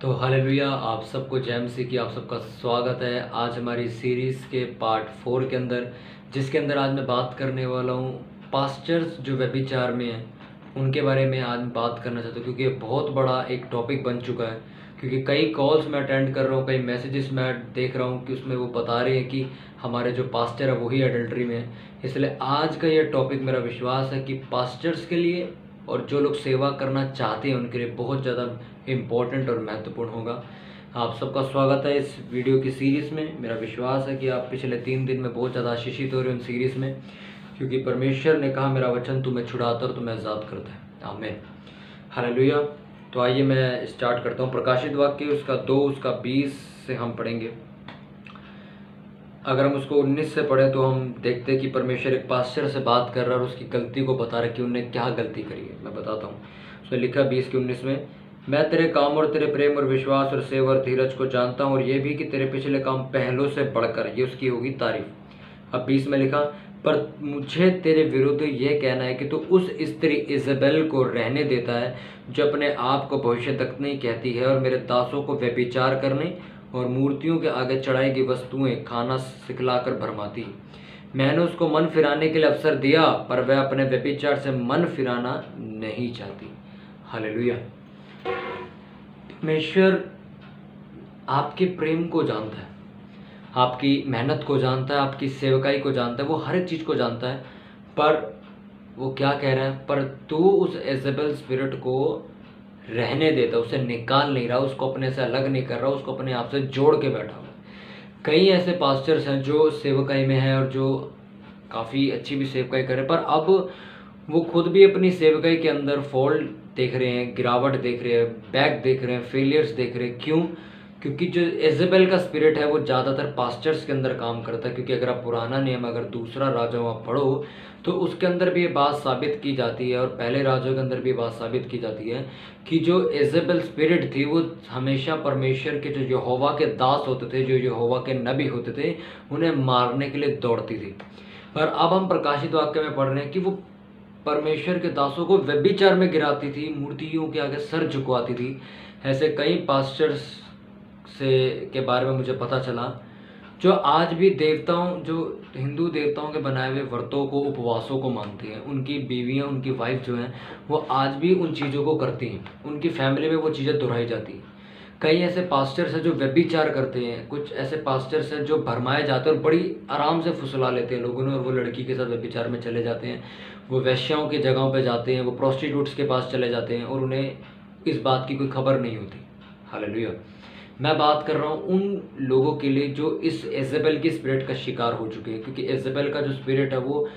तो हालेलुया, आप सबको जय मसीह की आप सबका स्वागत है आज हमारी सीरीज़ के पार्ट 4 के अंदर, जिसके अंदर आज मैं बात करने वाला हूँ पास्टर्स जो व्यभिचार में हैं उनके बारे में आज मैं बात करना चाहता हूँ, क्योंकि ये बहुत बड़ा एक टॉपिक बन चुका है। क्योंकि कई कॉल्स मैं अटेंड कर रहा हूँ, कई मैसेजेस मैं देख रहा हूँ कि उसमें वो बता रहे हैं कि हमारे जो पास्टर है वही एडल्ट्री में है। इसलिए आज का ये टॉपिक मेरा विश्वास है कि पास्टर्स के लिए और जो लोग सेवा करना चाहते हैं उनके लिए बहुत ज़्यादा इम्पोर्टेंट और महत्वपूर्ण होगा। आप सबका स्वागत है इस वीडियो की सीरीज़ में। मेरा विश्वास है कि आप पिछले 3 दिन में बहुत ज़्यादा आशीषित हो रहे हो उन सीरीज़ में, क्योंकि परमेश्वर ने कहा मेरा वचन तुम्हें छुड़ाता और तुम्हें आज़ाद करता है। आमीन, हालेलुया। तो आइए मैं स्टार्ट करता हूँ। प्रकाशित वाक्य उसका 2 उसका 20 से हम पढ़ेंगे। अगर हम उसको 19 से पढ़ें तो हम देखते हैं कि परमेश्वर एक पास्टर से बात कर रहा है और उसकी गलती को बता रहा है कि उन्होंने क्या गलती करी है। मैं बताता हूँ। उसमें लिखा 20 के 19 में, मैं तेरे काम और तेरे प्रेम और विश्वास और सेवा और धीरज को जानता हूँ, और ये भी कि तेरे पिछले काम पहलों से बढ़कर, ये उसकी होगी तारीफ। अब 20 में लिखा, पर मुझे तेरे विरुद्ध ये कहना है कि तू उस स्त्री इज़बेल को रहने देता है जो अपने आप को भविष्यद्वक्ता कहती है और मेरे दासों को व्यभिचार करने और मूर्तियों के आगे चढ़ाई गई वस्तुएं खाना सिखलाकर भरमाती। मैंने उसको मन फिराने के लिए अवसर दिया, पर वह अपने व्यभिचार से मन फिराना नहीं चाहती। हालेलुया। परमेश्वर आपके प्रेम को जानता है, आपकी मेहनत को जानता है, आपकी सेवकाई को जानता है, वो हर एक चीज़ को जानता है। पर वो क्या कह रहा है, पर तू उस इज़बेल स्पिरिट को रहने देता, उसे निकाल नहीं रहा, उसको अपने से अलग नहीं कर रहा, उसको अपने आप से जोड़ के बैठा हुआ। कई ऐसे पास्टर्स हैं जो सेवकाई में हैं और जो काफ़ी अच्छी भी सेवकाई कर रहे हैं, पर अब वो खुद भी अपनी सेवकाई के अंदर फॉल्ट देख रहे हैं, गिरावट देख रहे हैं, बैक देख रहे हैं, फेलियर्स देख रहे हैं। क्यों? क्योंकि जो इज़बेल का स्पिरिट है वो ज़्यादातर पास्टर्स के अंदर काम करता है। क्योंकि अगर आप पुराना नियम, अगर दूसरा राजा आप पढ़ो तो उसके अंदर भी ये बात साबित की जाती है, और पहले राजों के अंदर भी बात साबित की जाती है कि जो इज़बेल स्पिरिट थी वो हमेशा परमेश्वर के जो यहोवा के दास होते थे, जो यहोवा के नबी होते थे, उन्हें मारने के लिए दौड़ती थी। पर अब हम प्रकाशित वाक्य में पढ़ रहे हैं कि वो परमेश्वर के दासों को व्यभिचार में गिराती थी, मूर्तियों के आगे सर झुकवाती थी। ऐसे कई पास्टर्स से के बारे में मुझे पता चला जो आज भी देवताओं, जो हिंदू देवताओं के बनाए हुए व्रतों को, उपवासों को मानती हैं। उनकी बीवियां, उनकी वाइफ जो हैं वो आज भी उन चीज़ों को करती हैं, उनकी फैमिली में वो चीज़ें दोहराई जाती हैं। कई ऐसे पास्टर्स हैं जो व्यभिचार करते हैं, कुछ ऐसे पास्टर्स हैं जो भरमाए जाते हैं और बड़ी आराम से फुसला लेते हैं लोगों ने, और वो लड़की के साथ व्यभिचार में चले जाते हैं। वो वेश्याओं की जगहों पे जाते हैं, वो प्रोस्टिट्यूट्स के पास चले जाते हैं और उन्हें इस बात की कोई खबर नहीं होती। हालेलुया। मैं बात कर रहा हूँ उन लोगों के लिए जो इस इज़बेल की स्पिरिट का शिकार हो चुके हैं। क्योंकि इज़बेल का जो स्पिरिट है वो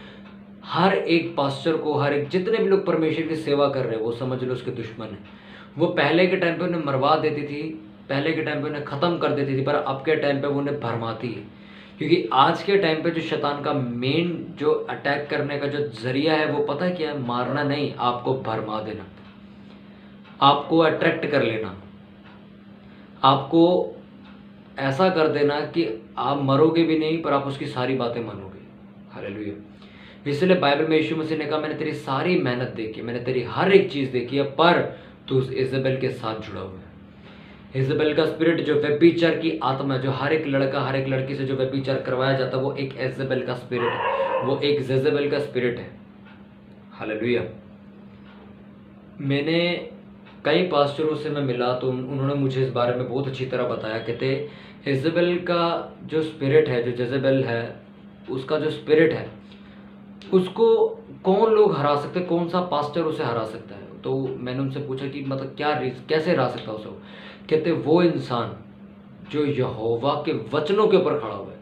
हर एक पास्टर को, हर एक जितने भी लोग परमेश्वर की सेवा कर रहे हैं, वो समझ लो उसके दुश्मन है। वो पहले के टाइम पे उन्हें मरवा देती थी, पहले के टाइम पे उन्हें ख़त्म कर देती थी, पर अब के टाइम पे वो उन्हें भरमाती है। क्योंकि आज के टाइम पे जो शैतान का मेन जो अटैक करने का जो जरिया है वो पता है क्या है? मारना नहीं, आपको भरमा देना, आपको अट्रैक्ट कर लेना, आपको ऐसा कर देना कि आप मरोगे भी नहीं पर आप उसकी सारी बातें मानोगे। हालेलुया। इसलिए बाइबल में यीशु मसीह ने कहा, मैंने तेरी सारी मेहनत देखी, मैंने तेरी हर एक चीज़ देखी है, पर तू उस इज़बेल के साथ जुड़ा हुआ है। इज़बेल का स्पिरिट जो व्यभिचार की आत्मा है, जो हर एक लड़का, हर एक लड़की से जो व्यभिचार करवाया जाता है, वो एक इज़बेल का स्पिरिट है, वो एक जेज़ेबेल का स्पिरिट है। हालेलुया। मैंने कई पास्टरों से मैं मिला तो उन्होंने मुझे इस बारे में बहुत अच्छी तरह बताया। कहते इज़बेल का जो स्पिरिट है, जो जेज़ेबेल है, उसका जो स्पिरिट है उसको कौन लोग हरा सकते, कौन सा पास्टर उसे हरा सकता है? तो मैंने उनसे पूछा कि मतलब कैसे हरा सकता है उसे? कहते वो इंसान जो यहोवा के वचनों के ऊपर खड़ा हुआ है,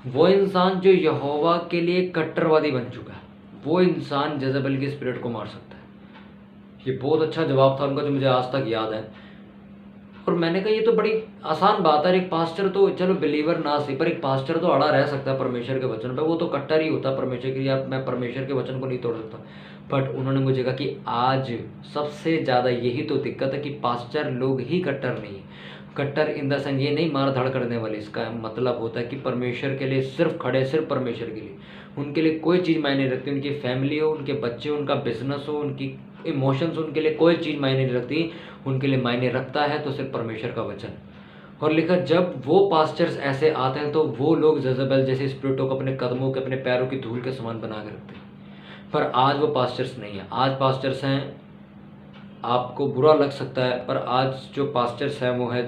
वो इंसान जो यहोवा के लिए कट्टरवादी बन चुका है, वो इंसान जेज़ेबेल की स्पिरिट को मार सकता है। ये बहुत अच्छा जवाब था उनका जो मुझे आज तक याद है। और मैंने कहा ये तो बड़ी आसान बात है, एक पास्टर तो चलो बिलीवर ना सही, पर एक पास्टर तो अड़ा रह सकता है परमेश्वर के वचन पे, वो तो कट्टर ही होता है परमेश्वर के, या मैं परमेश्वर के वचन को नहीं तोड़ सकता। बट उन्होंने मुझे कहा कि आज सबसे ज़्यादा यही तो दिक्कत है कि पास्टर लोग ही कट्टर नहीं है। कट्टर इन द सेंस ये नहीं मार धाड़ करने वाले, इसका मतलब होता है कि परमेश्वर के लिए सिर्फ खड़े, सिर्फ परमेश्वर के लिए, उनके लिए कोई चीज़ मायने रखती, उनकी फैमिली हो, उनके बच्चे हो, उनका बिजनेस हो, उनकी इमोशंस उनके लिए कोई चीज़ मायने नहीं रखती, उनके लिए मायने रखता है तो सिर्फ परमेश्वर का वचन। और लिखा जब वो पास्टर्स ऐसे आते हैं तो वो लोग जजेबेल जैसे स्पिरिटों को अपने कदमों के अपने पैरों की धूल के समान बना के रखते हैं। पर आज वो पास्टर्स नहीं है। आज पास्टर्स हैं, आपको बुरा लग सकता है, पर आज जो पास्टर्स हैं वो है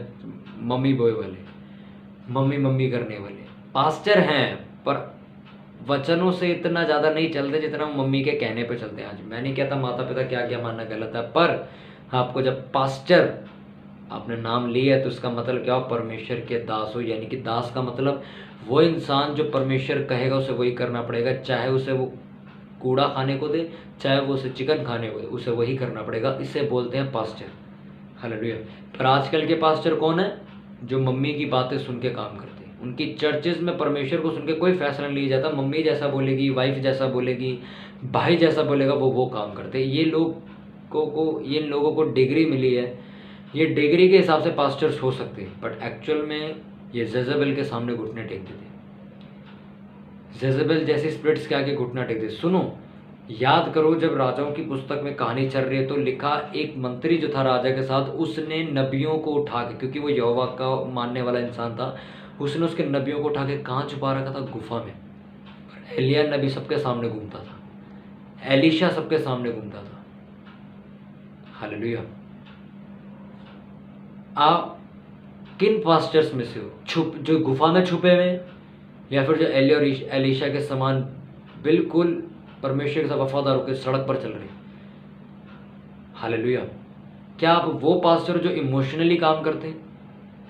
मम्मी बॉय वाले, मम्मी करने वाले पास्टर हैं, पर वचनों से इतना ज़्यादा नहीं चलते जितना मम्मी के कहने पे चलते हैं। आज मैं नहीं कहता माता पिता क्या क्या मानना गलत है, पर आपको जब पास्टर आपने नाम लिया है तो उसका मतलब क्या हो, परमेश्वर के दास हो। यानी कि दास का मतलब वो इंसान जो परमेश्वर कहेगा उसे वही करना पड़ेगा, चाहे उसे वो कूड़ा खाने को दे, चाहे वो उसे चिकन खाने को दे, उसे वही करना पड़ेगा। इसे बोलते हैं पास्टर। हालेलुया। पर आजकल के पास्टर कौन है? जो मम्मी की बातें सुन के काम करते हैं। उनकी चर्चेज में परमेश्वर को सुन के कोई फैसला नहीं लिया जाता। मम्मी जैसा बोलेगी, वाइफ जैसा बोलेगी, भाई जैसा बोलेगा, वो काम करते हैं। ये लोगों को डिग्री मिली है, ये डिग्री के हिसाब से पास्टर्स हो सकते हैं, बट एक्चुअल में ये जेजेबेल के सामने घुटने टेक देते। जेजेबेल जैसे स्पिरिट्स के आगे घुटना टेक देते। सुनो, याद करो जब राजाओं की पुस्तक में कहानी चल रही है तो लिखा एक मंत्री जो था राजा के साथ, उसने नबियों को उठा के, क्योंकि वो यहोवा का मानने वाला इंसान था, उसने उसके नबियों को उठा के कहाँ छुपा रखा था? गुफा में। एलिया नबी सबके सामने घूमता था, एलीशा सबके सामने घूमता था। हालेलुया। आप किन पास्टर्स में से हो? जो गुफा में छुपे हुए, या फिर जो एलिया और एलीशा के समान बिल्कुल परमेश्वर के साथ वफादार होकर सड़क पर चल रहे? हालेलुया। क्या आप वो पास्टर हो जो इमोशनली काम करते हैं?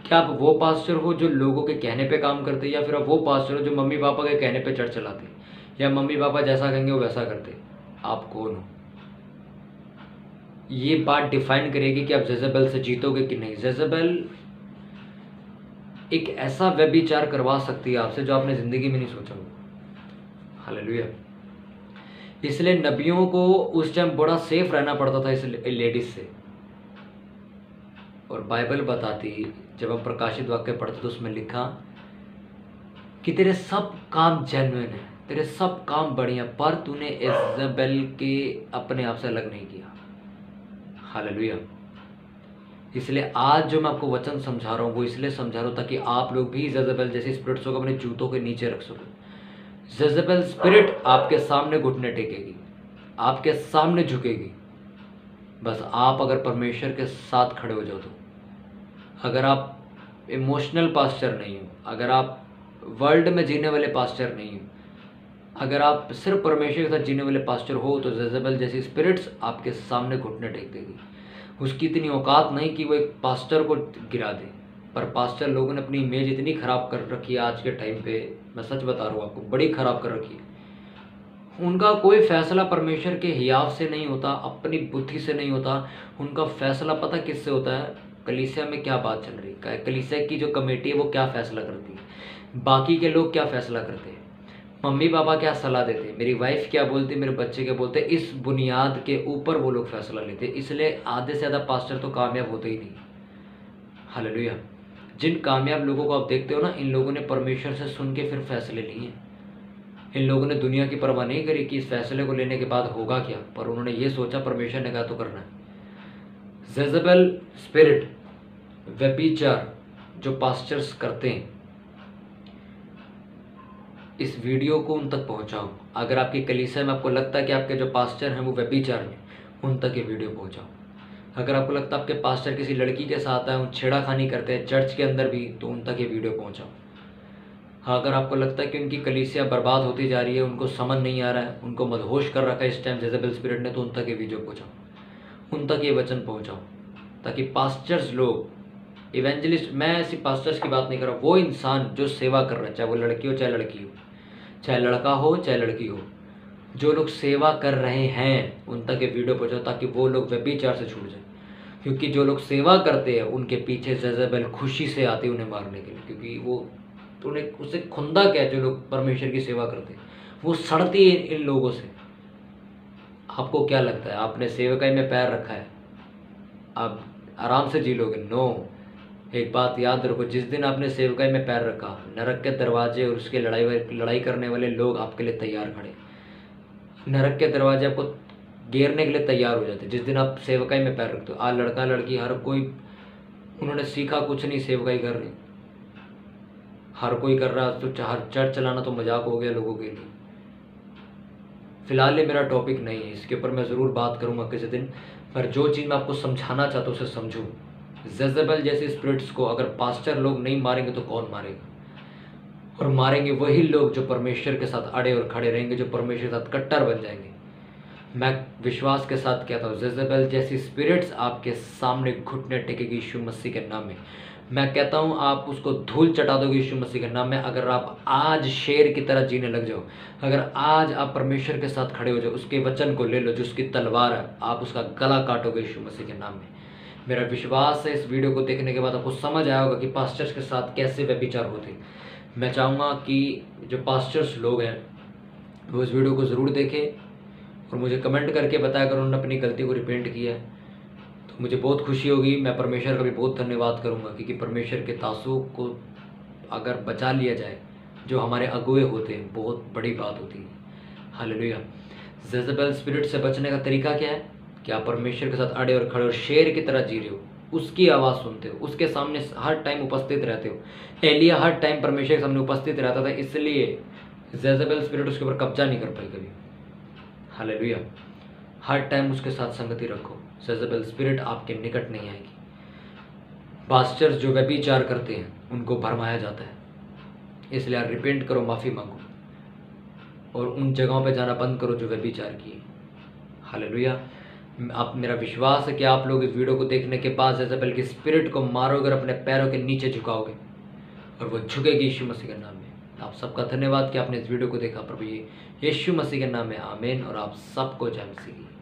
क्या आप वो पास्टर हो जो लोगों के कहने पे काम करते हैं? या फिर आप वो पास्टर हो जो मम्मी पापा के कहने पे चर्च चलाते हैं, या मम्मी पापा जैसा कहेंगे वो वैसा करते? आप कौन हो? ये बात डिफाइन करेगी कि आप जेजेबेल से जीतोगे कि नहीं। जेजेबेल एक ऐसा व्यभिचार करवा सकती है आपसे जो आपने जिंदगी में नहीं सोचा होगा। हालेलुया। इसलिए नबियों को उस टाइम बड़ा सेफ रहना पड़ता था इस लेडीज से। और बाइबल बताती, जब हम प्रकाशित वाक्य पढ़ते तो उसमें लिखा कि तेरे सब काम जेन्युइन है, तेरे सब काम बढ़िया, पर तूने इजेबेल के अपने आप से अलग नहीं किया। हालेलुया। इसलिए आज जो मैं आपको वचन समझा रहा हूँ वो इसलिए समझा रहा हूँ ताकि आप लोग भी जेजेबेल जैसे स्पिरिट्स को अपने जूतों के नीचे रख सको। जेजेबेल स्पिरिट आपके सामने घुटने टेकेगी, आपके सामने झुकेगी, बस आप अगर परमेश्वर के साथ खड़े हो जाओ तो। अगर आप इमोशनल पास्टर नहीं हो, अगर आप वर्ल्ड में जीने वाले पास्टर नहीं हो, अगर आप सिर्फ परमेश्वर के साथ जीने वाले पास्टर हो, तो जेजेबेल जैसी स्पिरिट्स आपके सामने घुटने टेक देगी। उसकी इतनी औकात नहीं कि वो एक पास्टर को गिरा दे, पर पास्टर लोगों ने अपनी इमेज इतनी ख़राब कर रखी है आज के टाइम पे, मैं सच बता रहा हूँ आपको, बड़ी ख़राब कर रखी है। उनका कोई फैसला परमेश्वर के हियाव से नहीं होता, अपनी बुद्धि से नहीं होता। उनका फैसला पता किससे होता है? कलीसिया में क्या बात चल रही है, कलीसिया की जो कमेटी है वो क्या फैसला करती है, बाकी के लोग क्या फैसला करते हैं, मम्मी पापा क्या सलाह देते हैं, मेरी वाइफ क्या बोलती है, मेरे बच्चे क्या बोलते हैं, इस बुनियाद के ऊपर वो लोग फैसला लेते हैं। इसलिए आधे से ज़्यादा पास्टर तो कामयाब होते ही नहीं। हालेलुया। जिन कामयाब लोगों को आप देखते हो ना, इन लोगों ने परमेश्वर से सुन के फिर फैसले लिए। इन लोगों ने दुनिया की परवाह नहीं करी कि इस फैसले को लेने के बाद होगा क्या, पर उन्होंने ये सोचा परमेश्वर ने कहा तो करना है। जेजेबेल स्पिरिट, व्यभिचार जो पास्टर्स करते हैं, इस वीडियो को उन तक पहुंचाओ। अगर आपकी कलीसिया में आपको लगता है कि आपके जो पास्टर हैं वो व्यभिचार में, उन तक ये वीडियो पहुंचाओ। अगर आपको लगता है आपके पास्टर किसी लड़की के साथ है, छेड़ाखानी करते हैं चर्च के अंदर भी, तो उन तक ये वीडियो पहुंचाओ। हाँ, अगर आपको लगता है कि उनकी कलीसिया बर्बाद होती जा रही है, उनको समझ नहीं आ रहा है, उनको मदहोश कर रखा है इस टाइम जेजेबेल स्पिरिट ने, तो उन तक ये वीडियो पहुंचाओ, उन तक ये वचन पहुंचाओ, ताकि पास्टर्स लोग, इवेंजलिस्ट, मैं ऐसी पास्टर्स की बात नहीं कर रहा, वो इंसान जो सेवा कर रहा है, चाहे वो लड़की हो चाहे लड़की हो, चाहे लड़का हो चाहे लड़की हो, जो लोग सेवा कर रहे हैं उन तक ये वीडियो पहुंचाओ, ताकि वो लोग व्यभिचार से छूट जाए। क्योंकि जो लोग सेवा करते हैं उनके पीछे जेजेबेल खुशी से आती है उन्हें मारने के लिए, क्योंकि वो तो उन्हें उससे खुंदा क्या है। जो लोग परमेश्वर की सेवा करते हैं वो सड़ती है इन लोगों से। आपको क्या लगता है आपने सेवकाई में पैर रखा है, आप आराम से जी लोगे? नो। एक बात याद रखो, जिस दिन आपने सेवकाई में पैर रखा, नरक के दरवाजे और उसके लड़ाई करने वाले लोग आपके लिए तैयार खड़े। नरक के दरवाजे आपको घेरने के लिए तैयार हो जाते हैं। जिस दिन आप सेवकाई में पैर रखते हो, आज लड़का लड़की हर कोई, उन्होंने सीखा कुछ नहीं, सेवकाई कर रहे, हर कोई कर रहा है। तो चर्च चलाना तो मजाक हो गया लोगों के लिए। फिलहाल ये मेरा टॉपिक नहीं है, इसके ऊपर मैं ज़रूर बात करूँगा किसी दिन, पर जो चीज़ मैं आपको समझाना चाहता हूँ उसे समझूँ। जेजेबेल जैसे स्पिरिट्स को अगर पास्टर लोग नहीं मारेंगे तो कौन मारेगा? और मारेंगे वही लोग जो परमेश्वर के साथ अड़े और खड़े रहेंगे, जो परमेश्वर के साथ कट्टर बन जाएंगे। मैं विश्वास के साथ कहता हूँ, जेजेबेल जैसी स्पिरिट्स आपके सामने घुटने टेकेगी यीशु मसीह के नाम में। मैं कहता हूँ आप उसको धूल चटा दोगे यीशु मसीह के नाम में। अगर आप आज शेर की तरह जीने लग जाओ, अगर आज आप परमेश्वर के साथ खड़े हो जाओ, उसके वचन को ले लो जो उसकी तलवार है, आप उसका गला काटोगे यीशु मसीह के नाम में। मेरा विश्वास है इस वीडियो को देखने के बाद आपको समझ आया होगा कि पास्टर्स के साथ कैसे व्यभिचार होते। मैं चाहूँगा कि जो पास्टर्स लोग हैं वो इस वीडियो को ज़रूर देखें और मुझे कमेंट करके बताया अगर उन्होंने अपनी गलती को रिपेंट किया है तो मुझे बहुत खुशी होगी। मैं परमेश्वर का भी बहुत धन्यवाद करूँगा, क्योंकि परमेश्वर के दासों को अगर बचा लिया जाए, जो हमारे अगुए होते हैं, बहुत बड़ी बात होती है। हालेलुया। जेजेबेल स्पिरिट से बचने का तरीका क्या है कि आप परमेश्वर के साथ अड़े और खड़े और शेर की तरह जी रहे हो, उसकी आवाज़ सुनते हो, उसके सामने हर टाइम उपस्थित रहते हो। एलिया हर टाइम परमेश्वर के सामने उपस्थित रहता था, इसलिए जेजेबेल स्पिरिट उसके ऊपर कब्जा नहीं कर पाई कभी। हालेलुया। हर टाइम उसके साथ संगति रखो, जेजेबेल स्पिरिट आपके निकट नहीं आएगी। पास्टर्स जो व्यभिचार करते हैं उनको भरमाया जाता है, इसलिए आप रिपेंट करो, माफ़ी मांगो और उन जगहों पे जाना बंद करो जो व्यभिचार किए। हालेलुया। आप, मेरा विश्वास है कि आप लोग इस वीडियो को देखने के बाद जेजेबेल की स्पिरिट को मारोगे और अपने पैरों के नीचे झुकाओगे और वो झुकेगी यीशु मसीह के नाम में। आप सबका धन्यवाद कि आपने इस वीडियो को देखा। प्रभु यीशु मसीह के नाम में आमीन। और आप सबको जय मसीह की।